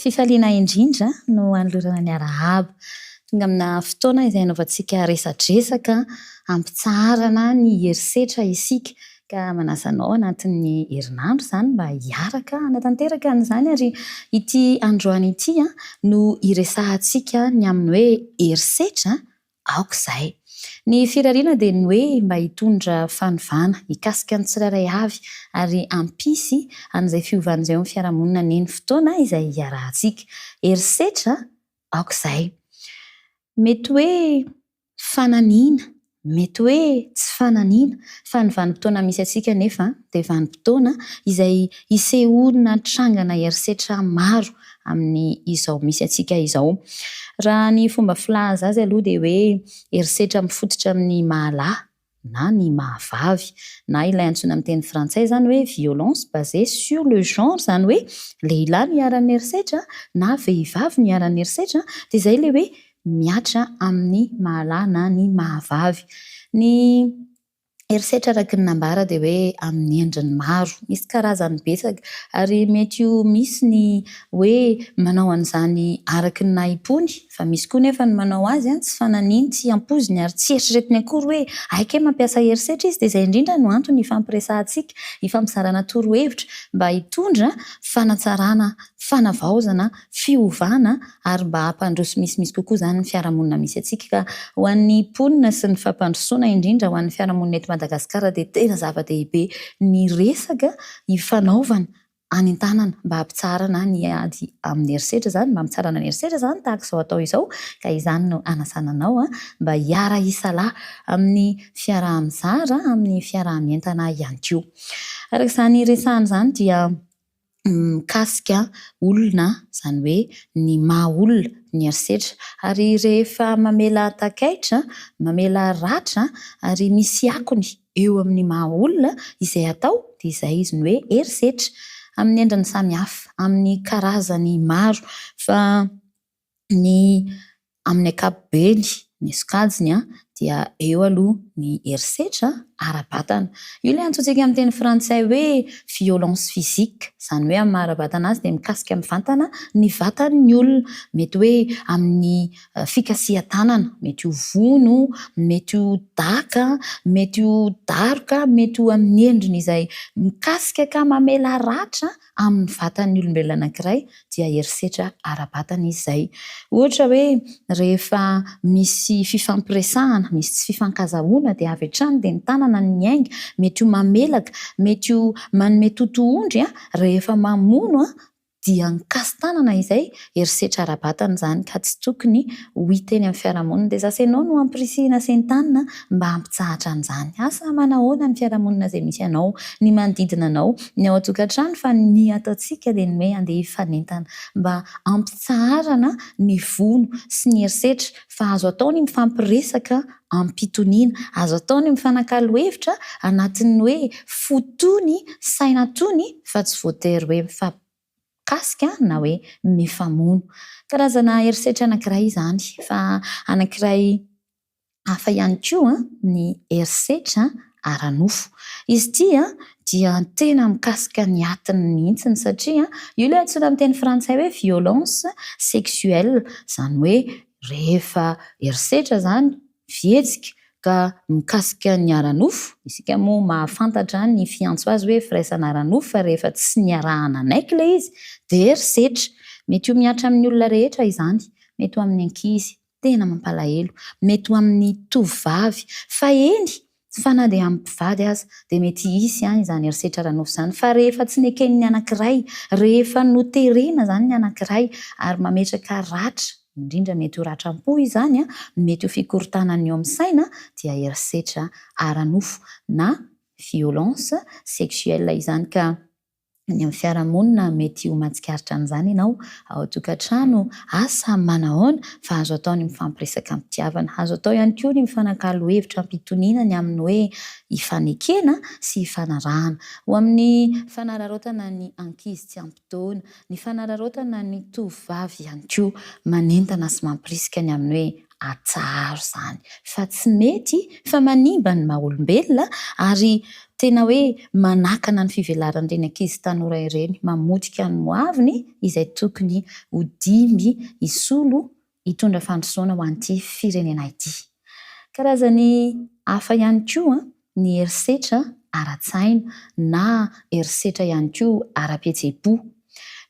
fifaliana indrindra no anolorana ny arahaba. Tonga amina fotoana izay anaovantsika resadresaka ampitsarana ny herisetra isika ka manasa anao anatin'ny herinandro izany mba hiaraka hanatanteraka an'izany ary ity androany ity no iresahantsika ny amin'ny hoe herisetra aok'izay. Ny firariana dia ny hoe mba hitondra fanovana hikasika ny tsirairay avy ary ampisy an'izay fiovana izay amin'ny fiarahamonina neny fotoana izay hiarahantsika. Herisetra aok'izay. Mety hoe fananiana, mety hoe tsy fananiana fa ny vanim-potoana misy atsika nefa dia vanim-potoana izay isehoana trangana herisetra maro amin'ny izao misy atsika izao. Raha ny fomba filaza azy aloha dia hoe herisetra mifototra amin'ny mahalahy na ny mahavavy na ilay antsoina amin'ny teny frantsay izany hoe violence basée sur le genre, izany hoe lehilahy no hiara-ny herisetra na vehivavy no hiara-ny herisetra dia izay ilay hoe miatra amin'ny mahalahy na ny mahavavy. Ny herisetra araka ny nambara dia hoe amin'ny endriny maro, misy karazany betsaka ary mety ho misy ny hoe manao an'izany araka ny naim-pony fa misy koa nefa ny manao azy tsy fananiany, tsy ampoziny ary tsy eritreretiny akory hoe aika mampiasa herisetra izy dia izay indrindra no antony ifampiresahantsika, ifampizaranana torohevitra mba hitondra fanatsarana, fanavaozana, fiovana ary mba hampandroso misimisy kokoa izany ny fiarahamonina misy atsika. Ka ho an'ny mponina sy ny fampandrosoana indrindra ho an'ny fiarahamonina eto Madagasikara dia tena zava-dehibe ny resaka hifanaovana any an-tanana mba hampitsarana ny ady amin'ny herisetra izany, mba hampitsarana ny herisetra izany tahaka izao atao izao. Ka izany no anasana anao mba hiara isalahy amin'ny fiaraha-mizara, amin'ny fiaraha-mientana ihany koa. Araka izany resahana izany dia mikasika olona, izany hoe ny maha olona ny herisetra ary rehefa mamela takaitra, mamela ratra ary misy akony eo amin'ny maha olona izay atao dia izay izy ny hoe herisetra amin'ny endriny samihafa, amin'ny karazany maro fa ny amin'ny ankapobeny ny sokajiny dia eo aloha ny herisetra ara-batana. Io ilay antsointsika amin'ny teny frantsay hoe violence physique, izany hoe amin'ny maha-ara-batana azy dia mikasika amin'ny vatana, ny vatan'ny olona, mety hoe amin'ny fikasihan-tanana, mety ho vono, mety ho daka, mety ho daroka, mety ho amin'ny endriny izay mikasika ka mamela ratra amin'ny vatan'ny olombelona anankiray dia herisetra ara-batana izay. Ohatra hoe rehefa misy fifampiresahana, misy tsy fifankazahoana dia avy hatrany dia ny tanana ny miainga, mety ho mamelaka, mety ho manome totohondry rehefa mamono dia ny kasi-tanana izay herisetra ara-batana izany ka tsy tokony ho hita eny amin'ny fiarahamonina. Dia zasa ianao no ampirisihana sen-tanana mba hampitsahatra an'izany. Asa manao-ahoana ny fiarahamonina izay misy anao, ny manodidina anao, ny ao an-tokantrano fa ny ataontsika dia ny hoe andeha hifanentana mba hampitsarana ny vono sy ny herisetra fa azo atao ny mifampiresaka am-pitoniana, azo atao ny mifanakalo hevitra anatin'ny hoe fotony saina tony fa tsy voatery hoe mifampikasika na hoe mifamono. Karazana herisetra anankiray izany fa anankiray hafa ihany koa ny herisetra ara-nofo. Izy ity dia tena mikasika ny atiny mihitsiny satria io ilay antsoina amin'ny teny frantsay hoe violence sexuelle, izany hoe rehefa herisetra izany fihetsika ka mikasika ny ara-nofo, isika moa mahafantatra ny fiantso azy hoe firaisana ara-nofo fa rehefa tsy niarahana anaiky ilay izy dia herisetra. Mety ho miatra amin'ny olona rehetra izany, mety ho amin'ny ankizy tena mampalahelo, mety ho amin'ny tovovavy fa eny fa na dia amin'ny mpivady aza dia mety hisy izany herisetra ara-nofo izany. Fa rehefa tsy neken'ny anankiray, rehefa noterena izany ny anankiray ary mametraka ratra, indrindra mety ho ratram-po izany, mety ho fikorontanana eo amin'ny saina dia herisetra ara-nofo na violence sexuelle izany. Ka ny amin'ny fiarahamonina mety ho mahatsikaritra an'izany ianao ao an-tokantrano, asa manahoana fa azo atao ny mifampiresaka am-pitiavana, azo atao ihany koa ny mifanakalo hevitra am-pitoniana ny amin'ny hoe hifanekena sy hifanarahana. Ho amin'ny fanararaotana ny ankizy tsy ampy-taona, ny fanararaotana ny tovovavy ihany koa manentana sy mampirisika ny amin'ny hoe atsaro izany fa tsy mety fa manimba ny maha-olombelona ary tena hoe manakana ny fivelaran'ireny ankizy tanora ireny mamotika ny moaviny izay tokony ho dimby isolo hitondra fandrosoana ho an'ity firenena ity. Karazany hafa ihany koa ny herisetra ara-tsaina na herisetra ihany koa ara-pihetsepo.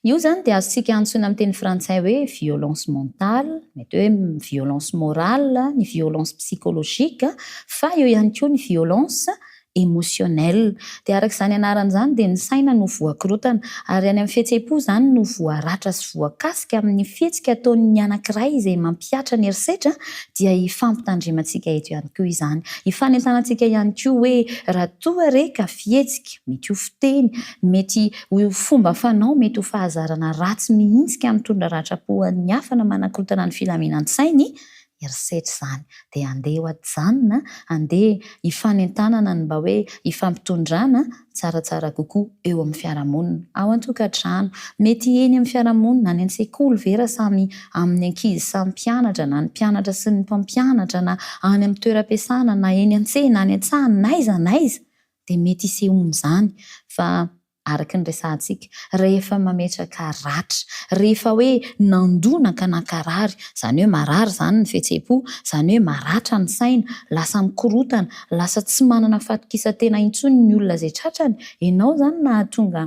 Io zany dia azontsika antsoina amin'ny teny frantsay hoe violence mentale, mety hoe violence morale, ny violence psychologique, fa eo ihany koa ny violence émotionnelle. Dia araka izany anarany izany dia ny saina no voakorotana ary any amin'ny fihetseham-po izany no voaratra sy voakasika amin'ny fihetsika ataon'ny anankiray izay mampiatra ny herisetra dia hifampitandremantsika eto ihany koa izany. Hifanentanantsika ihany koa hoe raha toa reka fihetsika, mety ho fiteny, mety ho fomba fanao, mety ho fahazarana ratsy mihitsika mitondra ratra-po an'ny hafa na manakorotana ny filaminan-tsainy, herisetra izany dia andeha ho ajanona, andeha hifanentanana ny mba hoe hifampitondrana tsaratsara kokoa eo amin'ny fiarahamonina, ao an-tokantrano, mety eny amin'ny fiarahamonina, any an-tsekoly vera samy amin'ny ankizy samy mpianatra na ny mpianatra sy ny mpampianatra na any amin'ny toeram-piasana na eny an-tsena, any an-tsaha, n'aiza n'aiza dia mety hisehoana izany fa araka ny resantsika rehefa mametraka ratra, rehefa hoe nandonaka nankarary, izany hoe marary izany ny fihetseham-po, izany hoe maratra ny saina, lasa mikorotana, lasa tsy manana fatokisa-tena intsony ny olona izay tratrany, ianao izany nahatonga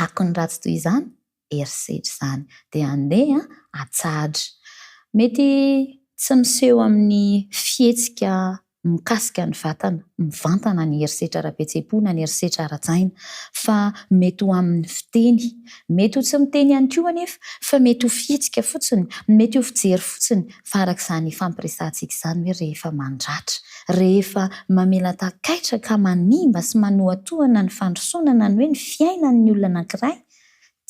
akony ratsy toy izany, herisetra izany dia andeha atsahatra. Mety tsy miseho amin'ny fihetsika mikasika ny vatana, mivantana ny herisetra ara-pihetsepo na ny herisetra ara-tsaina, fa mety ho amin'ny fiteny, mety ho tsy miteny ihany koa anefa fa mety ho fihetsika fotsiny, mety ho fijery fotsiny fa araka izany fampiresantsika izany hoe rehefa mandratra, rehefa mamela-takaitra ka manimba sy manohatohana ny fandrosonana ny hoe ny fiainan'ny olona anankiray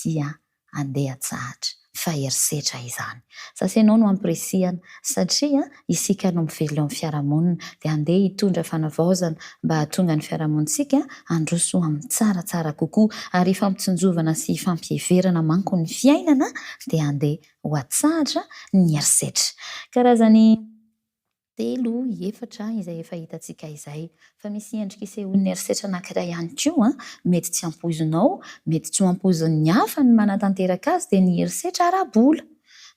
dia andeha atsahatra fa herisetra izany. Sasy ianao no ampirisihana satria isika no mivelona amin'ny fiarahamonina dia andeha hitondra fanavaozana mba hahatonga ny fiarahamonintsika handroso amin'ny tsaratsara kokoa ary fampitsonjovana sy fampiheverana manko ny fiainana dia andeha ho atsahatra ny herisetra. Karazany 3-4 izay efa hitantsika izay fa misy endrika isehoan'ny herisetra anankiray ihany koa, mety tsy ampoizinao, mety tsy ho ampoizin'ny hafa ny manatanteraka azy dia ny herisetra ara-bola.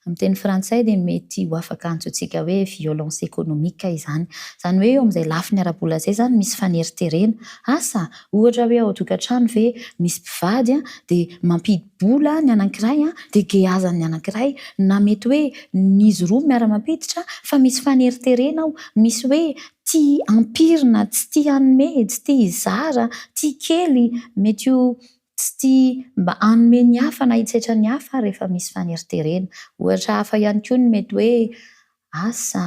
Amin'ny teny frantsay dia mety ho afaka antsointsika hoe violence économique izany. Izany hoe eo amin'izay lafiny ara-bola izay izany misy faneriterena. Asa ohatra hoe ao an-tokantrano ve misy mpivady dia mampidi-bola ny anankiray dia gehazan'ny anankiray, na mety hoe n'izy roa miara-mampiditra fa misy faneriterena ao, misy hoe tia ampirina, tsy tia hanome, tsy tia hizara, tia kely, mety ho tsy tia mba hanome ny hafa na hitsetra ny hafa rehefa misy faneriterena. Ohatra hafa ihany koa ny mety hoe asa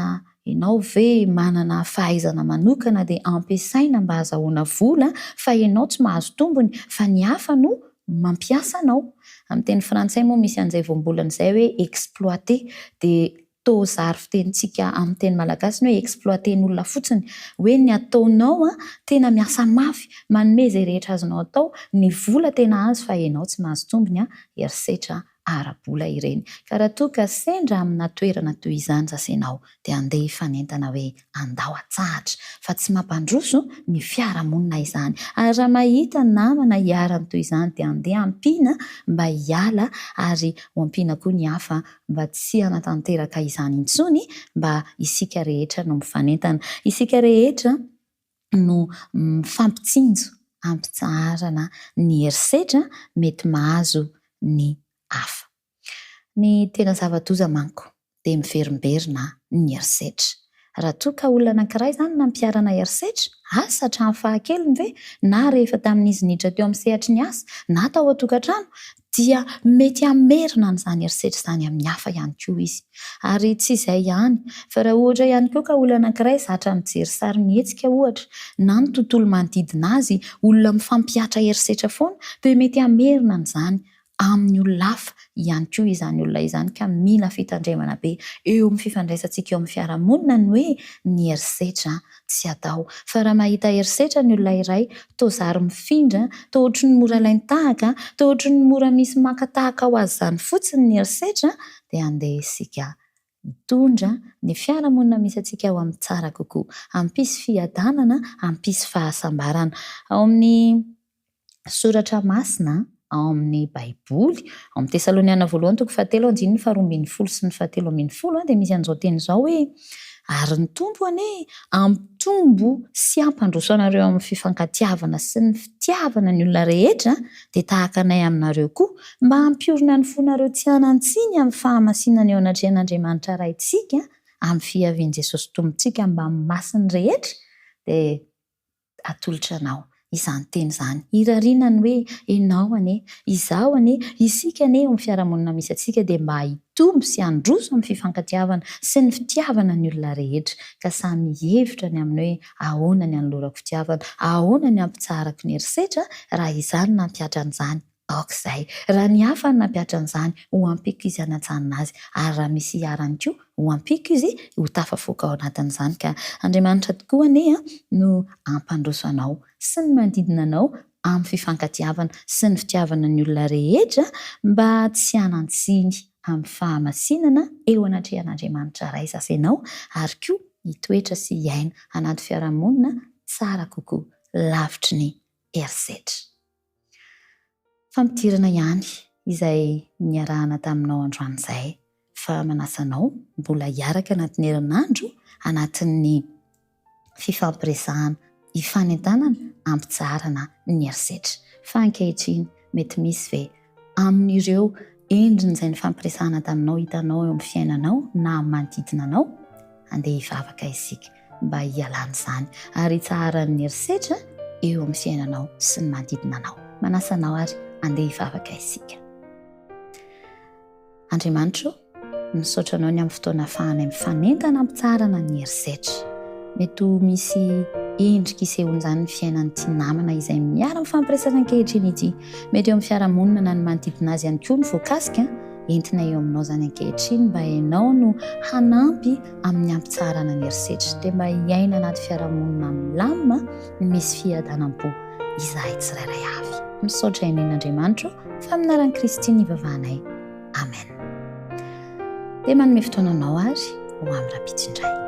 ianao ve manana fahaizana manokana dia ampiasaina mba hahazoana vola fa ianao tsy mahazo tombony fa ny hafa no mampiasa anao. Amin'ny teny frantsay moa misy an'izay voambolana izay hoe exploiter dia zary fitenintsika amin'ny teny malagasy hoe exploiter-n'olona fotsiny, hoe ny ataonao tena miasa mafy, manome izay rehetra azonao atao, ny vola tena azo fa ianao tsy mahazo tombony, herisetra ara-bola ireny. Ka raha toa ka sendra amina toerana toy izany sasy ianao dia andeha hifanentana hoe andao atsahatra fa tsy mampandroso ny fiarahamonina izany. Ary raha mahita namana hiarana toy izany dia andeha ampiana mba hiala ary ho ampiana koa ny hafa mba tsy hanatanteraka izany intsony, mba isika rehetra no mifanentana, isika rehetra no mifampitsinjo ampitsaharana ny herisetra mety mahazo ny hafa. Ny tena zava-doza manko dia miverimberina ny herisetra. Raha toa ka olona anankiray izany nampiarana herisetra, asa hatramin'ny fahakeliny ve na rehefa tamin'izy niditra teo amin'ny sehatry ny asa na tao an-tokantrano dia mety hamerina n'izany herisetra izany amin'ny hafa ihany koa izy. Ary tsy izay ihany fa raha ohatra ihany koa ka olona anankiray zatra mijery sary mihetsika ohatra na ny tontolo manodidina azy olona mifampiatra herisetra foana dia mety hamerina n'izany amin'ny olona hafa ihany koa izany olona izany ka mila fitandremana be eo amin'ny fifandraisantsika eo amin'ny fiarahamonina ny hoe ny herisetra tsy atao. Fa raha mahita herisetra ny olona iray toa zary mifindra, toa ohatry ny mora lainy tahaka, toa ohatry ny mora misy maka tahaka ho azy izany fotsiny ny herisetra dia andeha isika hitondra ny fiarahamonina misy antsika ao amin'ny tsara kokoa, hampisy fiadanana, hampisy fahasambarana. Ao amin'ny soratra masina, ao amin'ny baiboly, ao amin'ny Tesaloniana voalohany toko 7:1-12 sy ny 7:10 dia misy an'izao teny izao hoe ary ny tombo anie ampitombo sy ampandroso anareo amin'ny fifankatiavana sy ny fitiavana ny olona rehetra dia tahaka anay aminareo koa mba hampiorina ny fonareo tsy hanantsiny amin'ny fahamasinana eo anatrehan'Andriamanitra raintsika amin'ny fiavian'i Jesosy Tombontsika mba masin'ny rehetra dia atolotra anao izany teny izany. Irariana ny hoe ianao anie, izaho anie, isika anie eo amin'ny fiarahamonina misy antsika dia mba hitombo sy handroso amin'ny fifankatiavana sy ny fitiavana ny olona rehetra ka samy hevitra ny amin'ny hoe ahoana ny hanolorako fitiavana, ahoana ny hampitsarako ny herisetra raha izany nampiatra an'izany aok'izay. Raha ny hafa ny nampiatra an'izany ho ampiko izy hanatsanina azy ary raha misy iarany koa ho ampiko izy ho tafafoaka ao anatin'izany ka Andriamanitra tokoa anie no ampandroso anao sy ny manodidina anao amin'ny fifankatiavana sy ny fitiavana ny olona rehetra mba tsy hanantsiny amin'ny fahamasinana eo anatrehan'Andriamanitra ray sasa ianao ary koa hitoetra sy hiaina anaty fiarahamonina tsara kokoa lavitry ny herisetra. Fampidirana ihany izay niarahana taminao androan'izay fa manasanao mbola hiaraka anatin'ny herinandro anatin'ny fifampiresahana hifanentanana hampitsarana ny herisetra. Fa ankehitriny mety misy ve amin'ireo endriny izay nifampiresahana taminao hitanao eo amin'ny fiainanao na manodidina anao, andeha hivavaka isika mba hialana izany ary hitsaharan'ny herisetra eo amin'ny fiainanao sy ny manodidina anao. Manasanao ary andeha hivavaka isika. Andriamanitra, misaotra anao ny amin'ny fotoana ahafahanay mifanentana hampitsarana ny herisetra. Mety ho misy endrika isehon'izany ny fiainan'ity namana izay miara mifampiresaka ankehitriny ity. Mety eo amin'ny fiarahamonina na ny manodidina azy ihany koa ny voakasika entina eo aminao izany ankehitriny mba ianao no hanampy amin'ny hampitsarana ny herisetra dia mba hiaina anaty fiarahamonina milamina misy fiadanam-po izahay tsirairay avy. Misaotra ianen'Andriamanitra fa amin'ny anaran'i Kristy ny ivavahanay. Amen. Dia manome fotoananao ary ho amin'ny rahampitso indray.